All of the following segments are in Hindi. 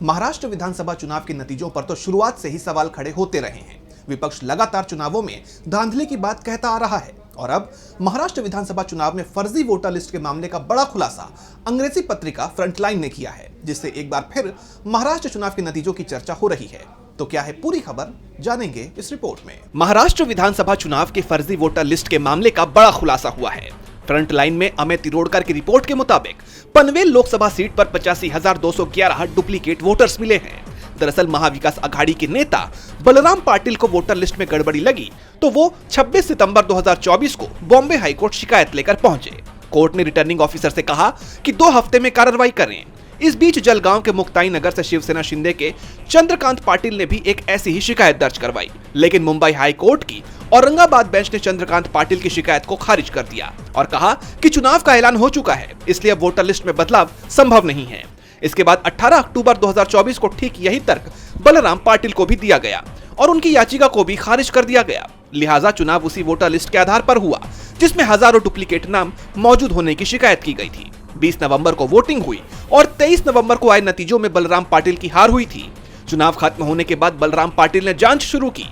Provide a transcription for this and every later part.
महाराष्ट्र विधानसभा चुनाव के नतीजों पर तो शुरुआत से ही सवाल खड़े होते रहे हैं। विपक्ष लगातार चुनावों में धांधली की बात कहता आ रहा है और अब महाराष्ट्र विधानसभा चुनाव में फर्जी वोटर लिस्ट के मामले का बड़ा खुलासा अंग्रेजी पत्रिका फ्रंटलाइन ने किया है, जिससे एक बार फिर महाराष्ट्र चुनाव के नतीजों की चर्चा हो रही है। तो क्या है पूरी खबर, जानेंगे इस रिपोर्ट में। महाराष्ट्र विधानसभा चुनाव के फर्जी वोटर लिस्ट के मामले का बड़ा खुलासा हुआ है। फ्रंटलाइन में अमित तिरोडकर की रिपोर्ट के मुताबिक पनवेल लोकसभा सीट पर 85,211 डुप्लीकेट वोटर्स मिले हैं। दरअसल महाविकास अघाड़ी के नेता बलराम पाटिल को वोटर लिस्ट में गड़बड़ी लगी तो वो 26 सितंबर 2024 को बॉम्बे हाईकोर्ट शिकायत लेकर पहुंचे। कोर्ट ने रिटर्निंग ऑफिसर से कहा कि 2 हफ्ते में कार्रवाई करें। इस बीच जलगांव के मुक्ताई नगर से शिवसेना शिंदे के चंद्रकांत पाटिल ने भी एक ऐसी ही शिकायत दर्ज करवाई, लेकिन मुंबई हाई कोर्ट की औरंगाबाद बेंच ने चंद्रकांत पाटिल की शिकायत को खारिज कर दिया और कहा कि चुनाव का ऐलान हो चुका है, इसलिए वोटर लिस्ट में बदलाव संभव नहीं है। इसके बाद 18 अक्टूबर 2024 को ठीक यही तर्क बलराम पाटिल को भी दिया गया और उनकी याचिका को भी खारिज कर दिया गया। लिहाजा चुनाव उसी वोटर लिस्ट के आधार पर हुआ जिसमें हजारों डुप्लीकेट नाम मौजूद होने की शिकायत की गई थी। 20 नवंबर को वोटिंग हुई और 23 नवंबर को आए नतीजों में बलराम पाटिल की हार हुई थी। चुनाव खत्म होने के बाद बलराम पाटिल ने जांच शुरू की।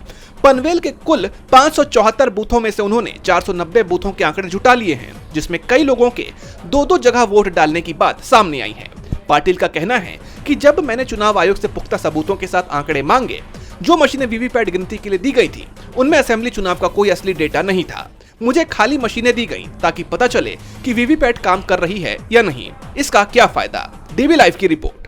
पनवेल के कुल 574 बूथों में से उन्होंने 490 बूथों के आंकड़े जुटा लिए हैं, जिसमें कई लोगों के 2-2 जगह वोट डालने की बात सामने आई है। पाटिल का कहना है कि जब मैंने चुनाव आयोग से पुख्ता सबूतों के साथ आंकड़े मांगे, जो मशीनें वीवीपैट गिनती के लिए दी गई थी, उनमें असेंबली चुनाव का कोई असली डेटा नहीं था। मुझे खाली मशीनें दी गईं ताकि पता चले कि वीवीपैट काम कर रही है या नहीं। इसका क्या फायदा? डीवी लाइव की रिपोर्ट।